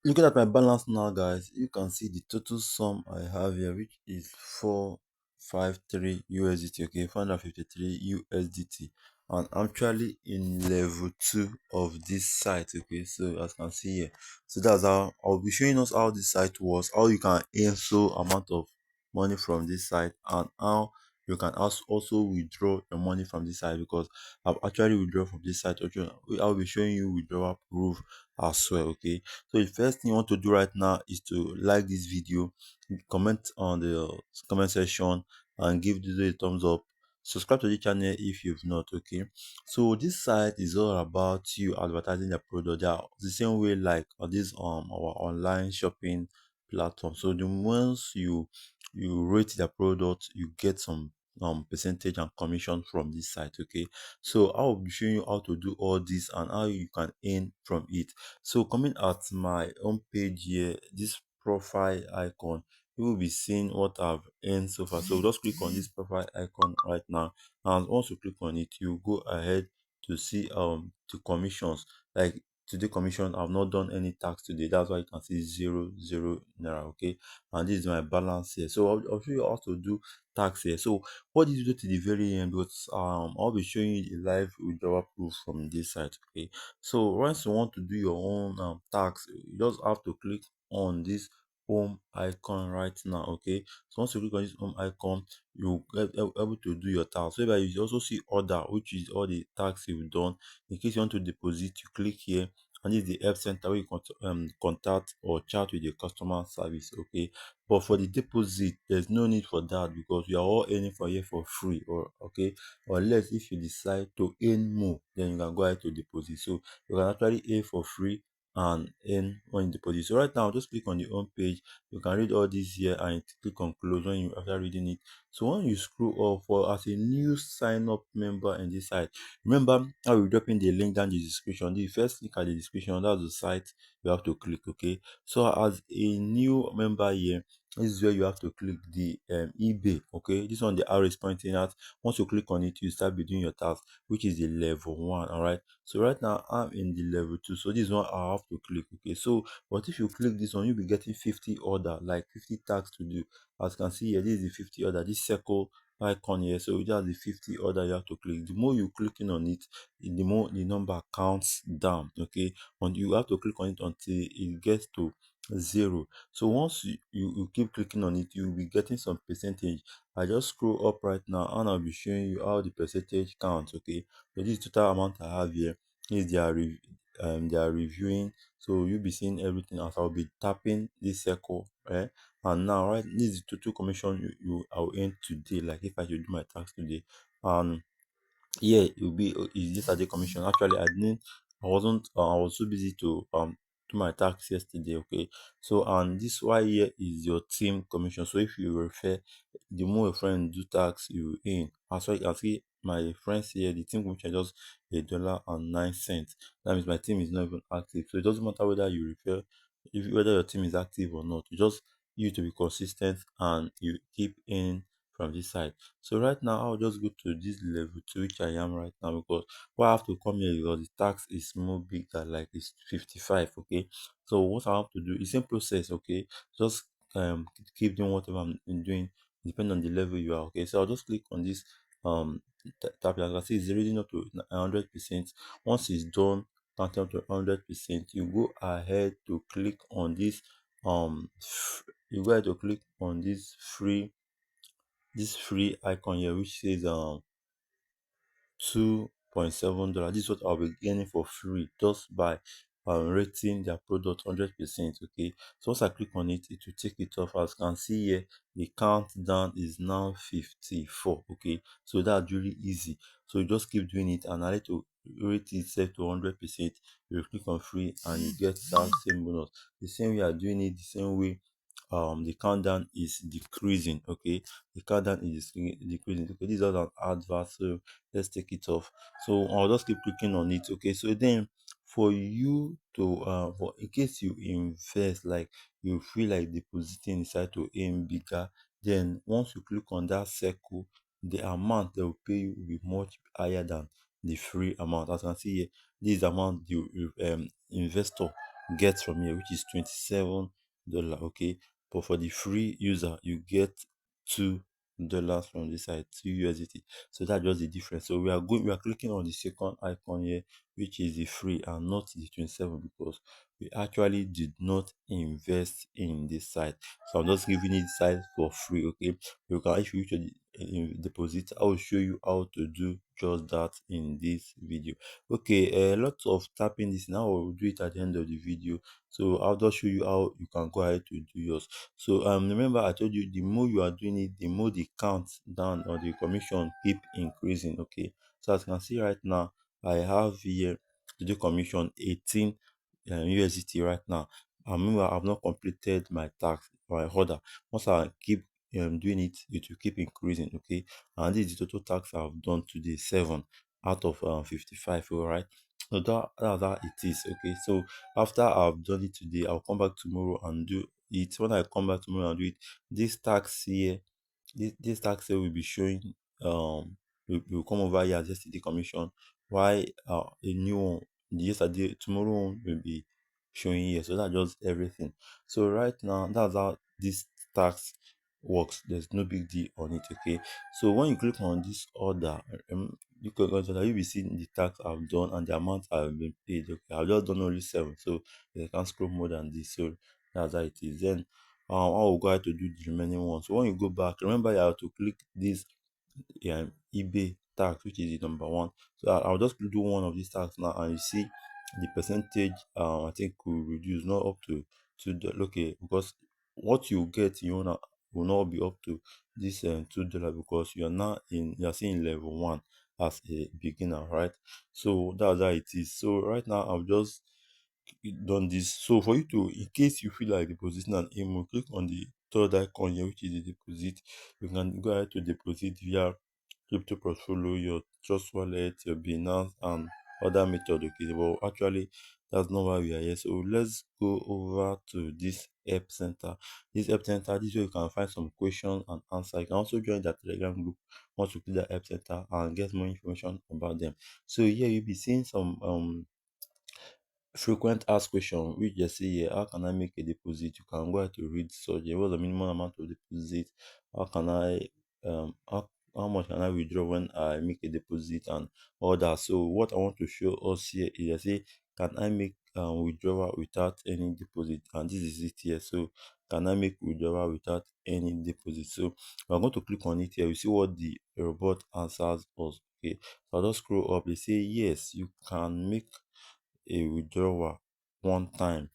Looking at my balance now, guys, you can see the total sum I have here, which is 453 USDT. Okay, 453 USDT. And I'm actually in level 2 of this site. Okay, so as you can see here, so that's how I'll be showing us how this site was, how you can earn so amount of money from this site, and how you can also withdraw your money from this site, because I've actually withdrawn from this site. Okay, I'll be showing you withdrawal proof as well. Okay, so the first thing you want to do right now is to like this video, comment on the comment section, and give this video a thumbs up. Subscribe to the channel if you've not. Okay, so this site is all about you advertising your product. They are the same way like on this our online shopping platform. So the once you rate their product, you get some percentage and commission from this site. Okay, so I'll be showing you how to do all this and how you can earn from it. So coming at my home page here, this profile icon, you will be seeing what I've earned so far. So just click on this profile icon right now, and once you click on it, you go ahead to see the commissions. Like today commission, I've not done any tax today. That's why you can see 0 naira. Okay, and this is my balance here. So I'll show you how to do tax here. So what did you do to the very end? Because I'll be showing you the live withdrawal proof from this site. Okay, so once you want to do your own tax, you just have to click on this home icon right now. Okay, so once you click on this home icon, you get able to do your tax. So you also see order, which is all the tax you've done. In case you want to deposit, you click here, and this is the help center where you contact or chat with the customer service. Okay, but for the deposit, there's no need for that, because we are all earning for here for free. Or okay, unless if you decide to earn more, then you can go ahead to deposit. So you can actually earn for free and earn when you deposit. So right now, just click on the home page. You can read all this here and click on close when you after reading it. So when you scroll up for as a new sign up member in this site, remember how we're dropping the link down the description. The first link at the description, that's the site you have to click. Okay, so as a new member here, this is where you have to click the eBay. Okay, this one the arrow is pointing out. Once you click on it, you start be doing your task, which is the level 1. All right, so right now I'm in the level 2, so this one I have to click. Okay, so but if you click this one, you'll be getting 50 order, like 50 tasks to do. As you can see here, this is the 50 order, this circle icon here. So that's the 50 order you have to click. The more you clicking on it, the more the number counts down. Okay, and you have to click on it until it gets to 0. So once you keep clicking on it, you'll be getting some percentage. I just scroll up right now and I'll be showing you how the percentage counts. Okay, so this total amount I have here is they are reviewing. So you'll be seeing everything as I'll be tapping this circle, right? And now, right, this is the total commission I'll earn today. Like if I should do my tax today, and yeah, it will be is this a day commission. Actually, I wasn't I was so busy to do my tax yesterday. Okay, so and this why here is your team commission. So if you refer, the more your friend do tax, you in. As well, you can see my friends here, the team commission is just $1.09. That means my team is not even active. So it doesn't matter whether you refer, if whether your team is active or not. You just you to be consistent and you keep in from this side. So right now, I'll just go to this level to which I am right now, because what I have to come here because the tax is more bigger, like it's 55. Okay, so what I have to do is same process. Okay, just keep doing whatever I'm doing, depending on the level you are. Okay, so I'll just click on this tab. As I see, it's reading up to 100%. Once it's done, counting up to 100%, you go ahead to click on this you go ahead to click on this free icon here, which says $2.7. This is what I'll be getting for free just by rating their product 100%. Okay, so once I click on it, it will take it off. As you can see here, the countdown is now 54. Okay, so that's really easy. So you just keep doing it, and I like to rate it set to 100%. You click on free and you get that same bonus. The same way you are doing it, the same way the countdown is decreasing. Okay, the countdown is decreasing. Okay, this is just an advert, so let's take it off. So I'll just keep clicking on it. Okay, so then for you to for in case you invest, like you feel like depositing inside to aim bigger, then once you click on that circle, the amount they will pay you will be much higher than the free amount. As you can see here, this is the amount the investor get from here, which is $27. Okay, but for the free user, you get $2 from this side, 2 USDT. So that's just the difference. So we are clicking on the second icon here, which is the free and not the 27, because we actually did not invest in this site. So I'm just giving it site for free. Okay, you can, if you wish to deposit, I will show you how to do just that in this video. Okay, a lot of tapping this now. I will do it at the end of the video, so I'll just show you how you can go ahead to do yours. So remember I told you, the more you are doing it, the more the count down or the commission keep increasing. Okay, so as you can see right now, I have here to do commission 18 USDT right now. And meanwhile, I've not completed my task, my order. Once I keep doing it, it will keep increasing. Okay, and this is the total tax I've done today, 7 out of 55. All right, so that's how it is. Okay, so after I've done it today, I'll come back tomorrow and do it. When I come back tomorrow and do it, this tax here, this tax here will be showing, will come over here as yesterday commission, why a new one, the yesterday, tomorrow one will be showing here. So that's just everything. So right now, that's how this tax works. There's no big deal on it. Okay, so when you click on this order, you can consider, you'll be seeing the tax I've done and the amount I've been paid. Okay, I've just done only 7, so you can't scroll more than this. So that's how it is. Then I will go ahead to do the remaining ones. So when you go back, remember you have to click this eBay tax, which is the number one. So I'll just do one of these tax now, and you see the percentage. I think will reduce, not up to the okay, because what you get, will not be up to this $2, because you're seeing level one as a beginner, right? So that's how it is. So right now I've just done this. So for you to, in case you feel like depositing an email, click on the third icon here, which is the deposit. You can go ahead to deposit via crypto portfolio, your trust wallet, your Binance, and other method. Okay, but actually that's not why we are here. So let's go over to this help center. This help center, this is where you can find some questions and answer. You can also join that Telegram group once you click the help center and get more information about them. So here you'll be seeing some frequent asked question, which they say here, how can I make a deposit? You can go ahead to read such. What's the minimum amount of deposit? How can I how much can I withdraw when I make a deposit and all that? So what I want to show us here is, they say, can I make withdrawal without any deposit? And this is it here. So can I make withdrawal without any deposit? So I'm going to click on it here. You see what the robot answers us. Okay, so I'll just scroll up. They say yes, you can make a withdrawal one time,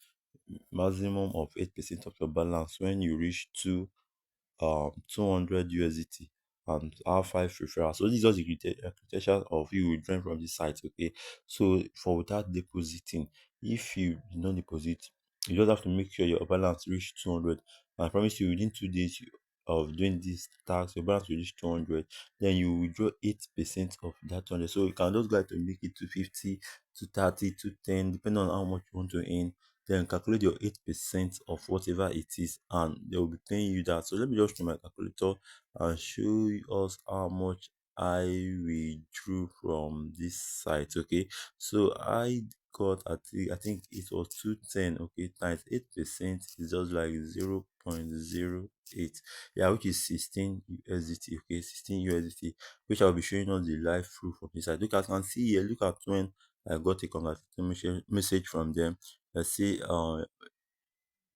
maximum of 8% of your balance when you reach 200 USDT and have 5 referrals. So this is just the criteria of you withdrawing from the site. Okay, so for without depositing, if you do not deposit, you just have to make sure your balance reach 200. And I promise you, within 2 days of doing this task, your balance will reach 200. Then you withdraw 8% of that 200. So you can just go ahead to make it to 50, to 30, to 10, depending on how much you want to earn. Then calculate your 8% of whatever it is, and they will be paying you that. So let me just do my calculator and show us how much I withdrew from this site. Okay, so I got, I think it was 210. Okay, times 8% is just like 0.08, yeah, which is 16 USDT. Okay, 16 USDT, which I'll be showing us the live proof of this site. Look, as you can see here, look at when I got a congratulation message from them. Let's see,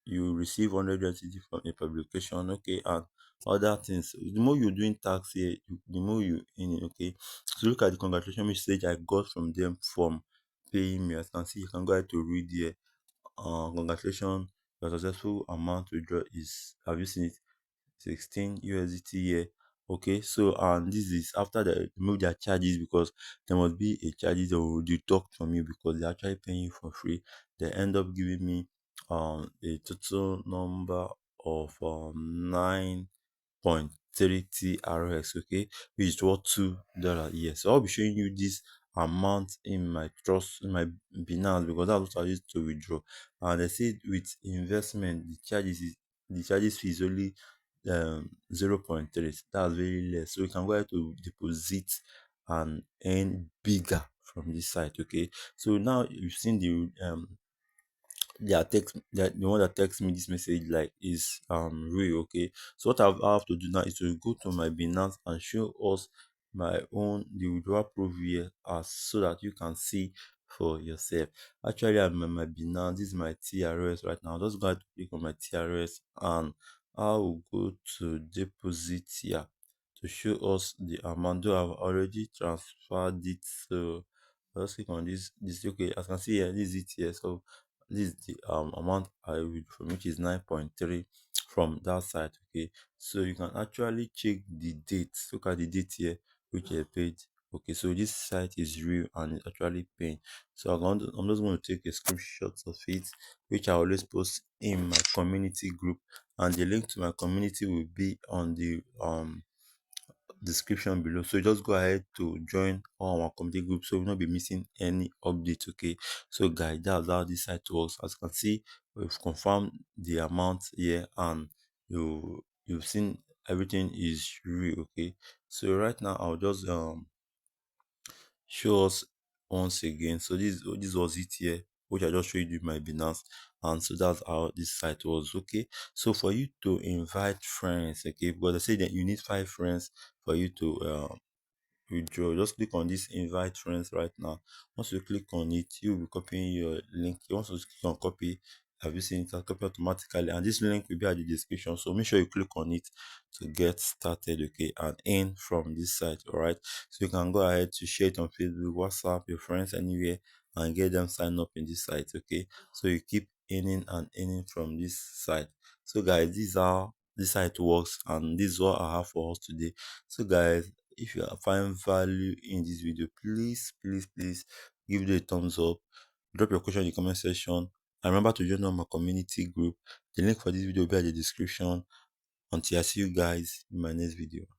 you receive 100 USDT from a publication. Okay, and other things. The more you're doing tax here, the more you in it. Okay, so look at the congratulation message I got from them from paying me. As you can see, you can go ahead to read here. Congratulations, your successful amount withdraw is, have you seen it, 16 USDT here. Okay, so and this is after they remove their charges, because there must be a charges that will deduct from you, because they're actually paying you for free. They end up giving me a total number of 9.30 RS, okay, which is worth $2. Yes, so I'll be showing you this amount in my trust, in my Binance, because that's what I used to withdraw. And they said with investment, the charges fee is only 0.3. That's very less. So you can go ahead to deposit and earn bigger from this site. Okay, so now you've seen the one that texts me this message like is real. Okay, so what I have to do now is to go to my Binance and show us my own the withdrawal proof here, as so that you can see for yourself. Actually, I'm on my Binance. This is my TRS right now. Just go to click on my TRS, and I will go to deposit here to show us the amount. Though I've already transferred it, so let's click on this. Okay, as you can see here, this is it here. So this is the amount I will from, which is 9.3 from that side. Okay, so you can actually check the date. Look at the date here which I paid. Okay, so this site is real and it's actually paying. So I'm just going to take a screenshot of it, which I always post in my community group, and the link to my community will be on the description below. So just go ahead to join all our community groups, so you'll not be missing any update. Okay, so guys, that's how this site works. As you can see, we've confirmed the amount here, and you've seen everything is real. Okay, so right now I'll just show us once again. So this was it here, which I just showed you my Binance, and so that's how this site was. Okay, so for you to invite friends, okay, because I say that you need 5 friends for you to withdraw, just click on this invite friends right now. Once you click on it, you'll be copying your link. Once you click on copy, have you seen it? I'll copy automatically, and this link will be at the description, so make sure you click on it to get started. Okay, and in from this site. All right, so you can go ahead to share it on Facebook, WhatsApp, your friends, anywhere, and get them signed up in this site. Okay, so you keep earning and earning from this site. So guys, this is how this site works, and this is what I have for us today. So guys, if you find value in this video, please give it a thumbs up, drop your question in the comment section, and remember to join my community group. The link for this video will be at the description. Until I see you guys in my next video.